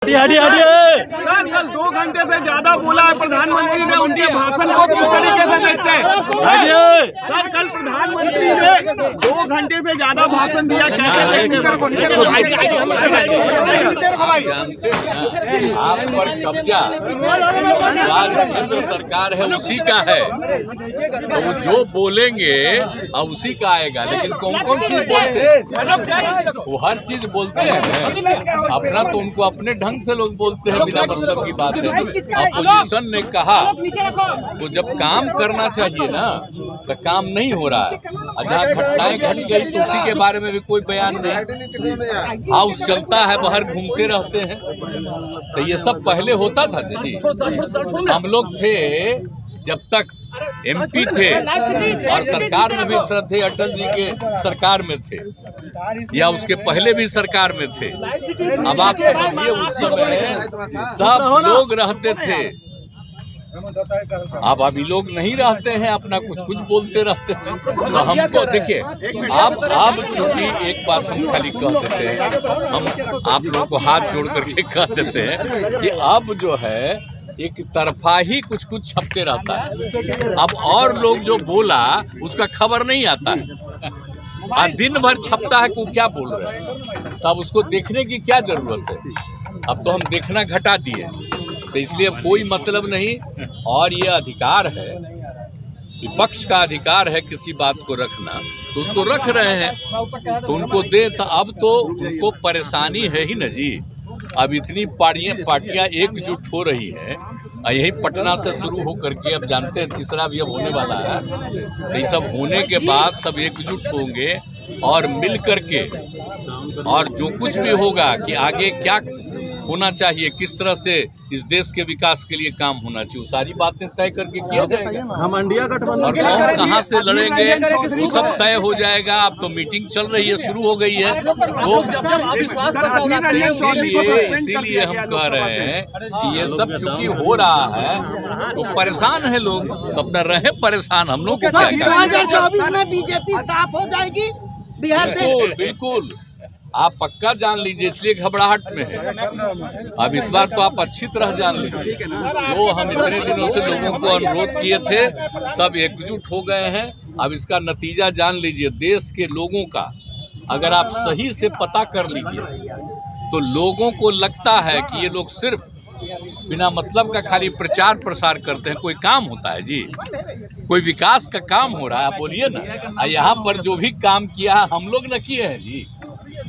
Sir, कल 2 घंटे से ज्यादा बोला है प्रधानमंत्री ने, उनके भाषण को किस तरीके से देखते हैं? सर, कल प्रधानमंत्री ने 2 घंटे से ज्यादा भाषण दिया, कैसे देखते हैं? आप पर कब्जा आज केंद्र सरकार है, उसी का है, तो वो जो बोलेंगे अब उसी का आएगा। लेकिन कौन कौन चीज बोलते हैं? वो हर चीज बोलते हैं, अपना तो उनको अपने ढंग से लोग बोलते हैं, बिना मतलब की बात है। अपोजिशन ने कहा तो जब काम करना चाहिए ना, तो काम नहीं हो रहा है। जहाँ घटनाएं घट गई तो उसी के बारे में भी कोई बयान नहीं। हाउस चलता है, बाहर घूमते रहते हैं, तो ये सब पहले होता था जी। हम लोग थे जब तक एमपी थे और सरकार में भी थे, अटल जी के सरकार में थे या उसके पहले भी सरकार में थे। अब आप समझिए उस समय सब लोग रहते थे, अब अभी लोग नहीं रहते हैं, अपना कुछ कुछ बोलते रहते हैं। तो हमको देखिए, आप चूंकि एक बात हम खाली कह देते हैं, हम आप लोगों को हाथ जोड़ करके कह देते हैं कि अब जो है एक तरफा ही कुछ कुछ छपते रहता है। अब और लोग जो बोला उसका खबर नहीं आता है, और दिन भर छपता है कि वो क्या बोल रहे हैं, तब उसको देखने की क्या जरूरत है? अब तो हम देखना घटा दिए, तो इसलिए कोई मतलब नहीं। और ये अधिकार है, विपक्ष का अधिकार है किसी बात को रखना, तो उसको रख रहे हैं, तो उनको दे। तो अब तो उनको परेशानी है ही न जी। अब इतनी पार्टियां एकजुट हो रही हैं, यही पटना से शुरू होकर के अब जानते हैं तीसरा भी अब होने वाला है। तो ये सब होने के बाद सब एकजुट होंगे और मिल करके, और जो कुछ भी होगा कि आगे क्या होना चाहिए, किस तरह से इस देश के विकास के लिए काम होना चाहिए, वो सारी बातें तय करके किया जाएगा। हम इंडिया गठबंधन और कौन कहाँ से लड़ेंगे वो सब तय हो जाएगा। अब तो मीटिंग चल रही है, शुरू हो गई है, वो इसीलिए हम कह रहे हैं कि ये सब चूंकि हो रहा है तो परेशान है लोग, तो अपना रहे परेशान, हम लोग को क्या 2024 में बीजेपी साफ हो जाएगी बिहार से। बिल्कुल बिल्कुल, आप पक्का जान लीजिए, इसलिए घबराहट में है। अब इस बार तो आप अच्छी तरह जान लीजिए, जो हम इतने दिनों से लोगों को अनुरोध किए थे सब एकजुट हो गए हैं। अब इसका नतीजा जान लीजिए, देश के लोगों का अगर आप सही से पता कर लीजिए तो लोगों को लगता है कि ये लोग सिर्फ बिना मतलब का खाली प्रचार प्रसार करते हैं। कोई काम होता है जी, कोई विकास का काम हो रहा है, आप बोलिए ना। यहाँ पर जो भी काम किया है हम लोग न किए हैं जी,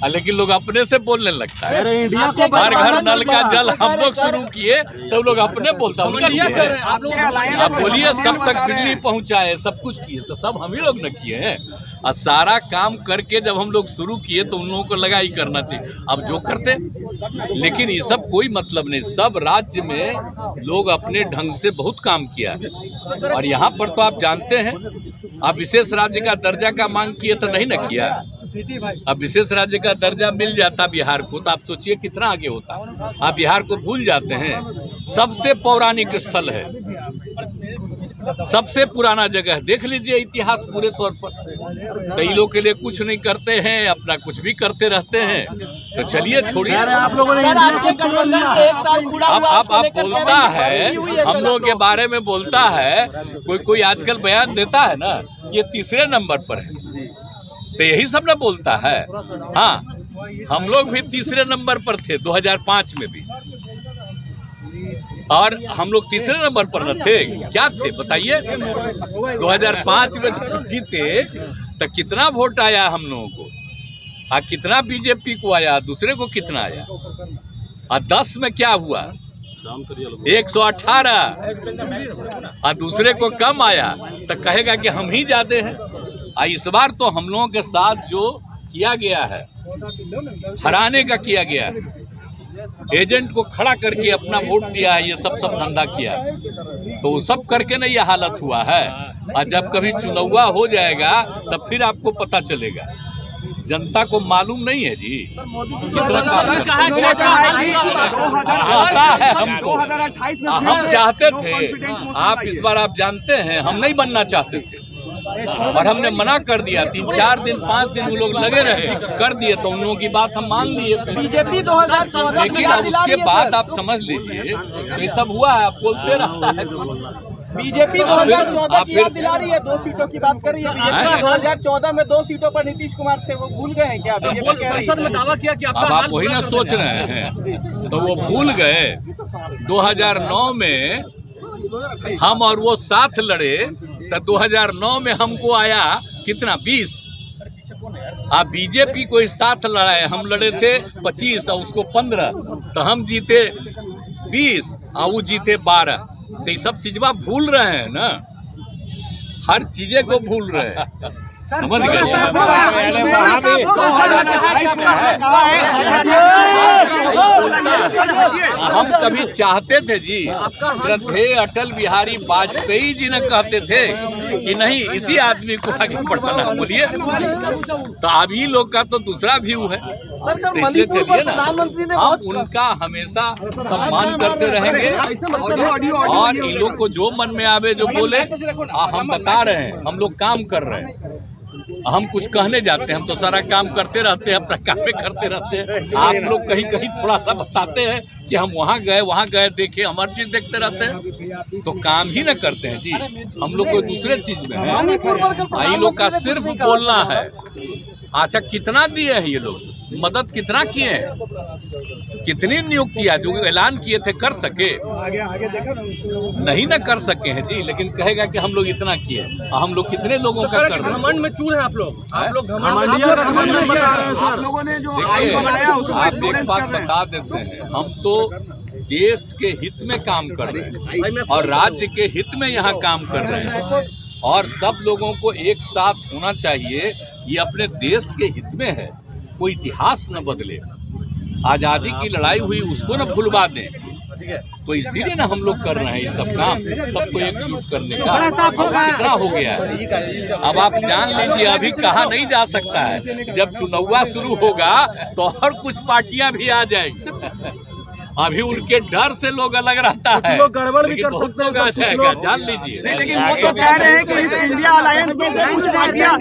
लेकिन लोग अपने से बोलने लगता है। हर घर नल का जल हम लोग शुरू किए तो लोग अपने बोलता है। आप बोलिए सब तक बिजली पहुंचाए, सब कुछ किए, तो सब हम ही लोग न किए हैं। और सारा काम करके जब हम लोग शुरू किए तो उन लोगों को लगा ही करना चाहिए, अब जो करते। लेकिन ये सब कोई मतलब नहीं, सब राज्य में लोग अपने ढंग से बहुत काम किया है। और यहाँ पर तो आप जानते हैं, आप विशेष राज्य का दर्जा का मांग किए तो नहीं न किया। अब विशेष राज्य का दर्जा मिल जाता बिहार को तो आप सोचिए कितना आगे होता। आप बिहार को भूल जाते हैं, सबसे पौराणिक स्थल है, सबसे पुराना जगह है, देख लीजिए इतिहास पूरे तौर पर। कई लोग के लिए कुछ नहीं करते हैं, अपना कुछ भी करते रहते हैं। तो चलिए छोड़िए, आप लोगों ने आप बोलता है, हम लोगों के बारे में बोलता है, कोई आजकल बयान देता है ना, ये तीसरे नंबर पर है, तो यही सब ना बोलता है। हाँ, हम लोग भी तीसरे नंबर पर थे 2005 में भी, और हम लोग तीसरे नंबर पर न थे, क्या थे बताइए? 2005 में जीते तो कितना वोट आया हम लोगों को, और कितना बीजेपी को आया, दूसरे को कितना आया, और 10 में क्या हुआ 118, और दूसरे को कम आया, तो कहेगा कि हम ही ज्यादा हैं। इस बार तो हम लोगों के साथ जो किया गया है, हराने का किया गया है, एजेंट को खड़ा करके अपना वोट दिया है, ये सब धंधा किया है, तो वो सब करके ना ये हालत हुआ है। और जब कभी चुनाव हो जाएगा तब फिर आपको पता चलेगा, जनता को मालूम नहीं है जी कितना आता है हमको। हम चाहते थे, आप इस बार आप जानते हैं, हम नहीं बनना चाहते थे, और हमने मना कर दिया। 3-4 दिन 5 दिन वो लोग लगे रहे, कर दिए तो उन लोगों की बात हम मान लिए। बीजेपी 2014 लेकिन अब उसके बाद आप समझ लीजिए ये सब हुआ है, आप बोलते रहता है बीजेपी 2014 की याद दिला रही है, 2 सीटों की बात कर रही है। बीजेपी 2014 में 2 सीटों पर नीतीश कुमार थे, वो भूल गए हैं क्या? संसद में दावा किया कि अब आप वही ना सोच रहे हैं, तो वो भूल गए। 2009 में हम और वो साथ लड़े, तो 2009 में हमको आया कितना 20। आप बीजेपी को इस साथ लड़ाए, हम लड़े थे 25 और उसको 15, तो हम जीते 20 और वो जीते 12। तो ये सब चीजवा भूल रहे हैं ना, हर चीजें को भूल रहे हैं, समझ गए? हम कभी चाहते थे जी, श्रद्धेय अटल बिहारी वाजपेयी जी ने कहते थे कि नहीं इसी आदमी को आगे बढ़ाना। बोलिए, तो अभी लोग का तो दूसरा व्यू है, तो इसलिए चलिए ना, हम उनका हमेशा सम्मान करते रहेंगे। और इन लोग को जो मन में आवे जो बोले, हम बता रहे हैं, हम लोग काम कर रहे हैं। हम कुछ कहने जाते हैं, हम तो सारा काम करते रहते हैं, अपना काम में करते रहते हैं। आप लोग कहीं कहीं थोड़ा सा बताते हैं कि हम वहाँ गए देखे, हम हर चीज देखते रहते हैं, तो काम ही न करते हैं जी। हम लोग कोई दूसरे चीज में है, इन लोग का सिर्फ बोलना है। अच्छा, कितना दिए हैं ये लोग, मदद कितना किए हैं, कितनी नियुक्तियां जो ऐलान किए थे कर सके? नहीं ना कर सके हैं जी, लेकिन कहेगा कि हम लोग इतना किए, हम लोग कितने लोगों का कर रहे हैं? घमंड में चूर हैं आप लोग देखिए, आप एक बात बता देते हैं, हम तो देश के हित में काम कर रहे हैं और राज्य के हित में यहाँ काम कर रहे हैं, और सब लोगों को एक साथ होना चाहिए। ये अपने देश के हित में है, कोई इतिहास न बदले, आजादी की लड़ाई हुई उसको न भूलवा दें। तो इसीलिए ना हम लोग कर रहे हैं ये सब काम, सबको एकजुट करने का। अब कितना हो गया है, अब आप जान लीजिए, अभी कहा नहीं जा सकता है। जब चुनाव शुरू होगा तो और कुछ पार्टियां भी आ जाएगी। अभी उनके डर से लोग अलग रहता है, गड़बड़ भी कर सकते लोग आ जाएगा, जान लीजिए। लेकिन वो तो कह रहे हैं कि इस इंडिया अलायंस में कुछ पार्टियां